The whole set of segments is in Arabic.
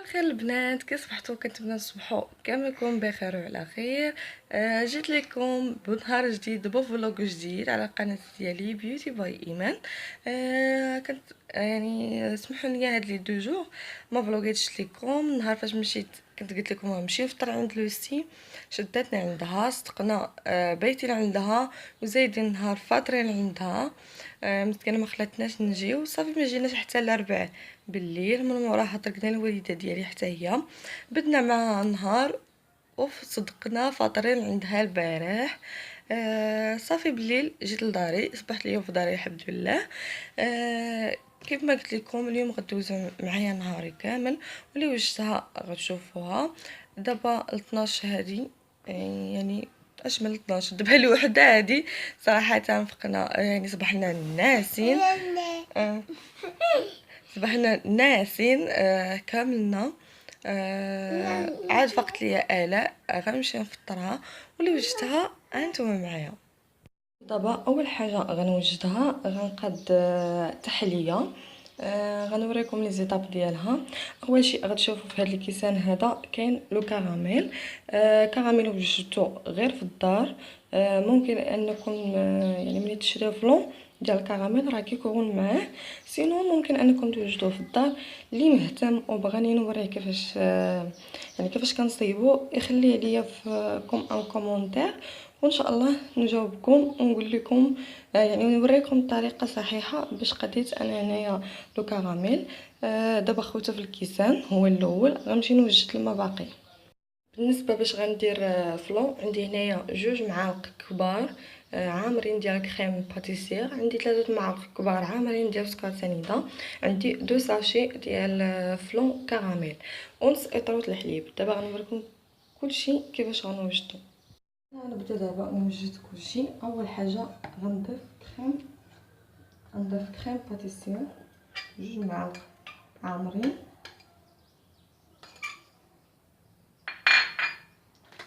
الخير البنات، كي صبحتوا؟ كنتمنى تصبحوا كاملكم بخير وعلى خير. جيت لكم بنهار جديد بفلوق جديد على القناه ديالي بيوتي باي ايمان. كنت يعني سمحوا لي هاد لي دو جور ما فلوغيتش لكم. نهار فاش مشيت كنت قلت لكم غنمشيو نفطر عند لوسي، شدتني عندها صدقنا. بيتي عندها وزايدين نهار فاطرين عندها. مسكينه ما خلاتناش نجيو صافي، ما جيناش حتى الاربعاء بالليل. من موراها طرقنا الوالده ديالي حتى هي، بدنا معاها نهار صدقنا فاطرين عندها البارح. صافي بالليل جيت لداري، صبحت اليوم في داري الحمد لله. كيف ما قلت لكم اليوم غدوزو معايا نهاري كامل، واللي وجدتها غتشوفوها. دابا 12 هادي، يعني اجمل 12 دابا الوحده هادي. صراحه فقنا يعني صبحنا ناسين. آه، صبحنا ناسين كاملنا. عاد فقت ليا الاء غنمشي نفطرها، واللي وجدتها هانتوما معايا. دابا اول حاجه غنوجدها غنقاد تحليه. غنوريكم لي زيتاب ديالها. اول شيء غتشوفوا في هذا الكيسان هذا كاين لو كراميل. كراميل وجدته غير في الدار. ممكن انكم يعني ملي تشريو فلون ديال الكراميل راه كيكون معاه. سينو ممكن انكم توجدوه في الدار. اللي مهتم وبغاني نوريه كيفاش يعني كيفاش كنصايبو يخليه ليا في كوم ان كومونتير، وان شاء الله نجاوبكم ونقول لكم يعني نوريكم الطريقه صحيحه باش قديت انا هنايا لو كراميل. دابا خوته في الكيسان هو الاول، غنمشي نوجد الماء باقي. بالنسبه باش غندير فلون، عندي هنايا 2 معالق كبار عامرين ديال كريم باتيسير، عندي 3 معالق كبار عامرين ديال سكر سنيده، عندي 2 ساشي ديال فلون كراميل، ونص اطروط الحليب. دابا غنوريكم كلشي كيفاش غنوجدو. غنبدا دابا نوجد كلشي. اول حاجه غنضيف كريم باتيسير 2 معالق عامرين،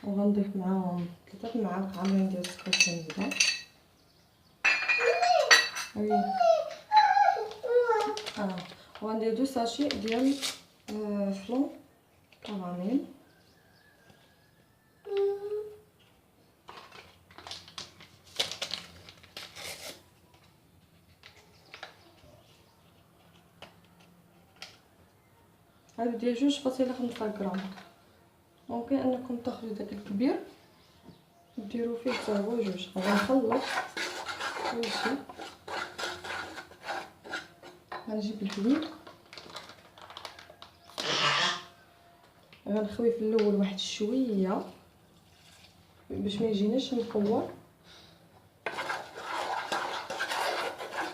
وغنضيف معاهم 3 معالق عامرين ديال السكر سنيده. وي وغندير 2 ساشي ديال فلون كراميل. هادو ديال 2.5 غرام. ممكن انكم تاخذوا داك الكبير ديروا فيه حتى هو 2. غنخلط كلشي. غنجيب الحليب، غنخوي في الاول واحد شويه باش ما يجيناش مكور،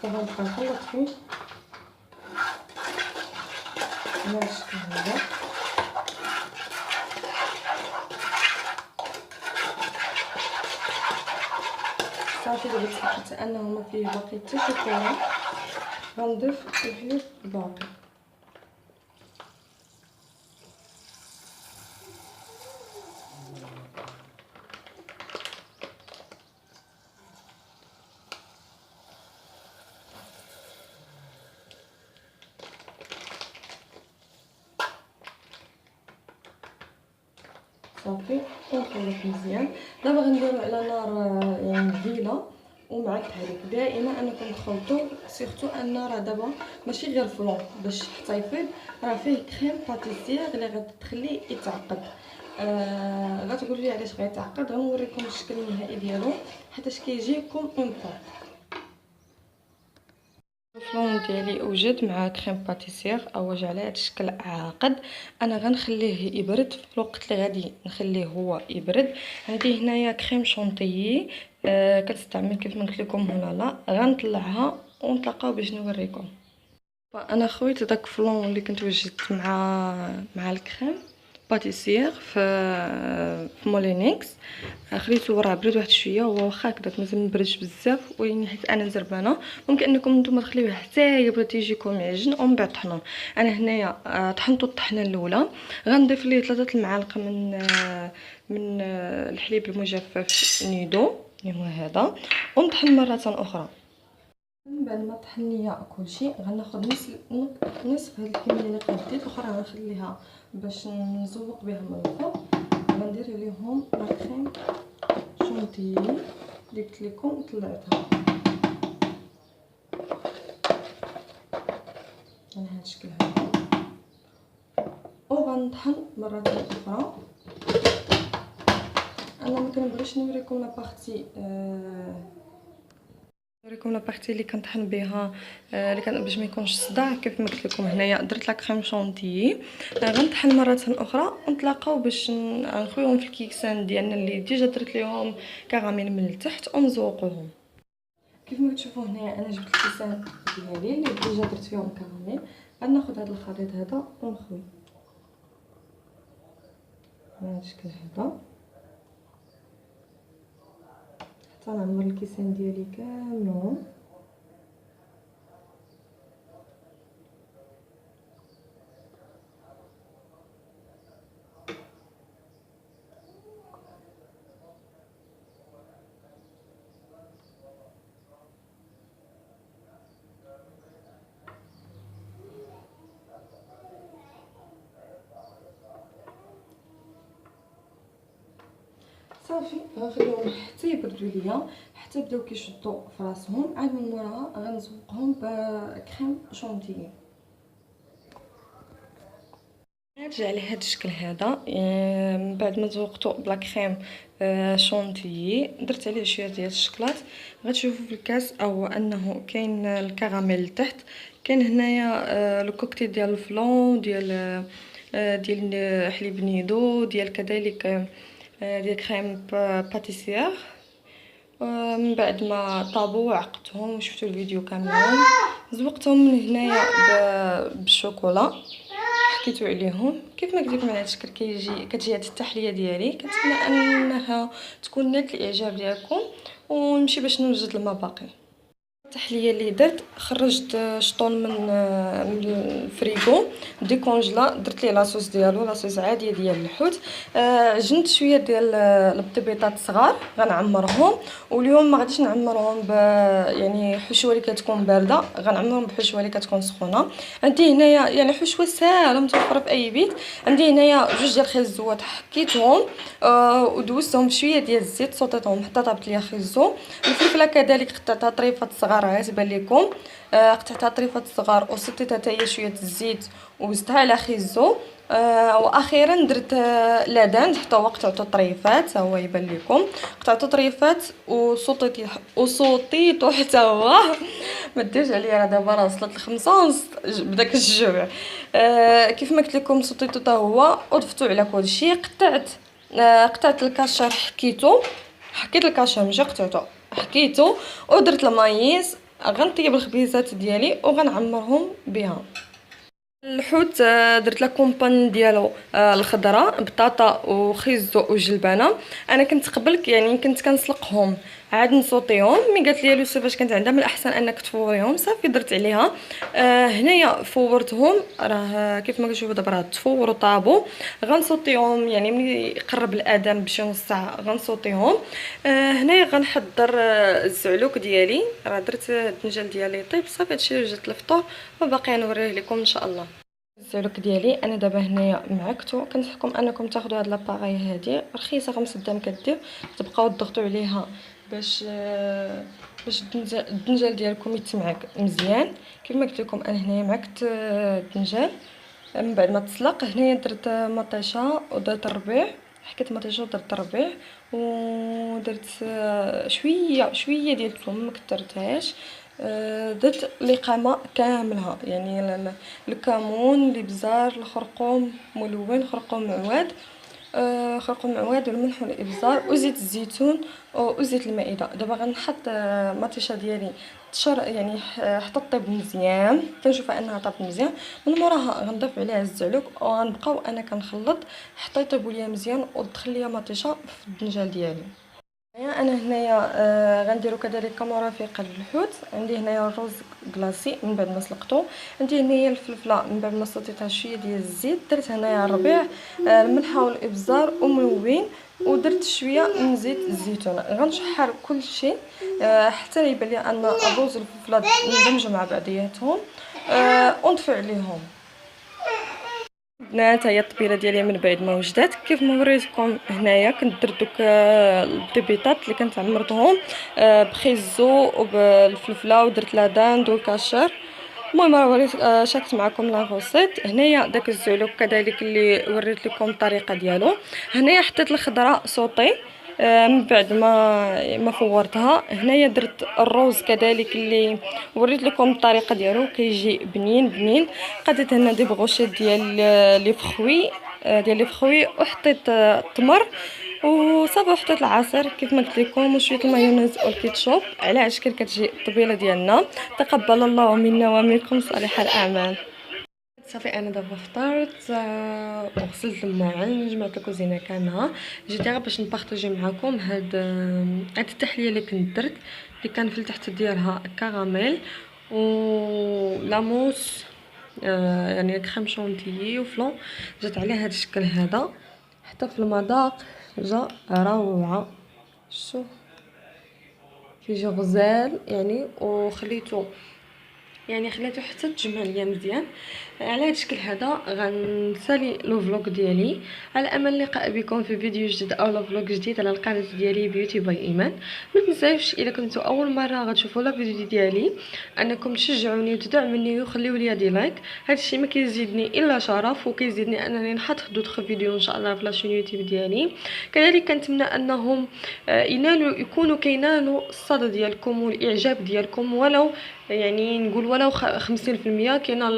وغنبقى نخلط فيه على الشكل هذا. صافي دابا تاكدت انه ما فيه باقي حتى شي كره، غنضيف الحليب الباقي. صافي ونخلط مزيان. دابا غنديرو على نار يعني مهيله ومع التحريك دائما انكم تخلطوا، سيرتو ان راه دابا ماشي غير فلون باش حتى يفيض، راه فيه كريم باتيسير اللي غتخليه يتعقد. غتقولوا لي علاش غيتعقد، غنوريكم الشكل النهائي ديالو حيتاش كيجيكم اون بار. الفلون ديالي اوجد مع كريم باتيسير اوج على هذا الشكل عاقد. انا غنخليه يبرد. في الوقت اللي غادي نخليه هو يبرد عندي هنايا كريم شونطيي كنستعمل كيف ما قلت لكم هنا. لا غنطلعها ونتلاقاو باش نوريكم. انا خويت داك فلون اللي كنت وجدت مع الكريم باتيسير في مولينيكس. خليته راه برد واحد شويه، هو واخا هكداك مازال مبردش بزاف، ولكن حيت انا زربانه ممكن انكم نتوما تخليوه حتى يبرد يجيكم معجن ومن بعد طحنوه. انا هنايا طحنتو الطحنه الاولى. غنضيف ليه 3 المعالق من الحليب المجفف نيدو اللي هو هذا، ونطحن مره اخرى. من من بعد ما طحن ليا كلشي غناخذ نصف هاد الكميه اللي قديت، الاخرى غنخليها باش نزوق بها من الفوق. غندير عليهم لا كريم شونتيي اللي قلت لكم طلعتها على هذا الشكل هذا، وغنطحن مره اخرى. انا ما كنبغيش نوريكم لابارتي اللي كنطحن بها اللي كان باش ما يكونش صداع. كيف ما قلت لكم هنايا درت لا كريم شونتيي. غنطحن مره اخرى ونتلاقاو باش نخويهم في الكيكسان ديالنا اللي ديجا درت ليهم كراميل من التحت ونزوقوهم. كيف ما كتشوفوا هنايا انا جبت الكيسان ديالي اللي ديجا درت فيهم كراميل. غناخذ هذا الخليط هذا ونخوي بهذا الشكل هذا حتى نعمر الكيسان ديالي كاملهم. صافي غنخليهم حتى يبردوا ليا، حتى بداو كيشدوا في راسهم. عاد من موراها غنزوقهم بكريم شونتيي. نرجع على هذا الشكل هذا من بعد ما زوقته بلا كريم شونتيي. درت عليه شويه ديال الشكلاط. غتشوفوا في الكاس او انه كاين الكراميل لتحت، كاين هنايا لو كوكتيل ديال الفلون ديال حليب نيدو ديال كذلك ديال كريم باتيسير. من بعد ما طابوا وعقدتهم وشفتوا الفيديو كاملين، زوقتهم من هنايا بالشوكولا، حكيتو عليهم. كيف ما قلت لكم على هذا الشكل كتجي هذه التحليه ديالي. كنتمنى انها تكون نالت الاعجاب ديالكم، ونمشي باش نوجد المباقي. التحليه اللي درت خرجت شطون من الفريغو ديكونجلا، درت ليه لاصوص ديالو، لاصوص عاديه ديال الحوت. جنت شويه ديال البيبيطات صغار غنعمرهم، واليوم ما غاديش نعمرهم يعني حشوه اللي كتكون بارده، غنعمرهم بحشوه اللي كتكون سخونه. عندي هنايا يعني حشوه ساهله متوفره في اي بيت. عندي هنايا جوج ديال الخيزوات حكيتهم ودوزتهم شويه ديال الزيت، صوتيتهم حتى طابت ليا خيزو. الفلفله كذلك قطعتها طريفات صغار غتبان لكم، قطعتها طريفات صغار وصيتها حتى هي شويه الزيت وزدتها على خيزو. واخيرا درت لادان حتى هو قطعته طريفات، ها هو يبان لكم قطعته طريفات وصوتيته حتى هو. ما ديرش عليا راه دابا راه وصلت ل5:30 بداك الجوع. كيف ما قلت لكم صوتيته حتى هو وضفتو على كلشي. قطعت الكاشر، حكيت الكاشر ماشي قطعته، حكيته ودرت المايز. غنطيب الخبيزات ديالي وغنعمرهم بها. الحوت درت لا كومباني ديالو الخضراء بطاطا وخيزو وجلبانه. انا كنت قبل يعني كنت كنسلقهم عاد نصوطيهم، مي قالت لي لوسي فاش كانت عندها من الاحسن انك تفوريهم. صافي درت عليها هنايا فورتهم. راه كيف ما كتشوفوا دابا راه تفوروا طابوا. غنصوطيهم يعني ملي يقرب الاذان بشي نص ساعه غنصوطيهم. هنايا غنحضر الزعلوك ديالي، راه درت الدنجال ديالي طيب. صافي هادشي اللي جات الفطور وباقي نوريه لكم ان شاء الله. الزعلوك ديالي انا دابا هنايا معكتو. كنصحكم انكم تاخذوا هاد لاباغي هادي رخيصه 5 درهم كدير، تبقاو تضغطوا عليها باش الدنجال ديالكم يتمعك مزيان. كيف ما قلت لكم انا هنايا معكت الدنجال. من بعد ما تسلق هنايا درت مطيشه ودرت الربيع، حكيت مطيشه ودرت الربيع ودرت شويه ديال الثوم ما كثرتهاش. درت لقامه كاملها يعني الكمون، الابزار، الخرقوم ملون، خرقوم معواد، والملح والابزار وزيت الزيتون وزيت المائده. دابا غنحط مطيشه ديالي يعني حتى طيب مزيان، كنشوفها انها طابت مزيان. من موراها غنضيف عليها الزعلوك وغنبقاو انا كنخلط حتى يطيبوا ليا مزيان وتدخل ليا مطيشه في الدنجال ديالي. انا هنايا غنديرو كذلك مرافق للحوت. عندي هنايا الرز كلاصي من بعد ما سلقته، عندي هنايا الفلفله من بعد ما صطيتها شويه ديال الزيت، درت هنايا الربيع، الملحه والابزار وملوين، ودرت شويه من زيت الزيتون. غنشحر كل شيء حتى يبان لي ان الرز والفلفله اندمجوا مع بعضياتهم، ونطفي عليهم. بنات هي الطبيله ديالي من بعد ما وجدات كيف ما وريتكم هنايا. كنت درت دوك البيبيطات اللي كنت عمرتهم بخيزو وبالفلفله، ودرت لا داند والكاشير. المهم راه وريت شاركت معكم لا غوسيت. هنايا داك الزعلوك كذلك اللي وريت لكم الطريقه ديالو. هنايا حطيت الخضره سوطي من بعد ما فورتها. هنايا درت الروز كذلك اللي وريت لكم الطريقه ديالو، كيجي بنين بنين. قدت هنا دي بغوشيت ديال لي فخوي وحطيت التمر وصافي، وحطيت العصير كيف ما قلت لكم، وشويه المايونيز والكيتشوب. على عشكل كتجي الطبيله ديالنا. تقبل الله منا ومنكم صالح الاعمال. صافي انا دابا فطرت وغسلت الماعن، جمعت الكوزينه كامله. جيت غير باش نبارطاجي معكم هاد التحليه اللي كنت درت، اللي كان في التحت ديالها كراميل ولاموس، يعني كريم شونتيي وفلون. جات على هذا الشكل هذا، حتى في المذاق جا روعه. شوف كيجي غزال يعني، وخليته حتى تجمع ليا مزيان. على هذا الشكل هذا غنسالي لو فلوق ديالي، على امل اللقاء بكم في فيديو جديد او لو فلوق جديد على القناه ديالي بيوتي باي ايمان. ما تنساوش الا كنتو اول مره غتشوفوا لا فيديو ديالي انكم تشجعوني وتدعموني وخليوا لي دي لايك. هذا الشيء ما كيزيدني الا شرف، وكيزيدني انني نحط دوطخ فيديو ان شاء الله في لاشين يوتيوب ديالي. كذلك كنتمنى انهم يكونوا كينالوا الصدى ديالكم والاعجاب ديالكم، ولو يعني نقول ولو 50% كاينه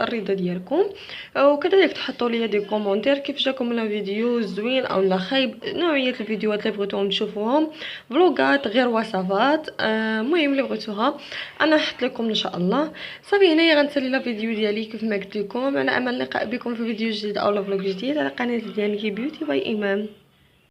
الرضا ديالكم. وكذلك تحطوا لي دي كومونتير كيف جاكم الفيديو، زوين او لا خايب، نوعيه الفيديوهات اللي بغيتوهم تشوفوهم، فلوغات غير وصفات، المهم اللي بغيتوها انا نحط لكم ان شاء الله. صافي هنايا غنسالي لا فيديو ديالي كيف ما قلت لكم، على امل اللقاء بكم في فيديو جديد او فلوق جديد على قناه ديالي بيوتي باي ايمان.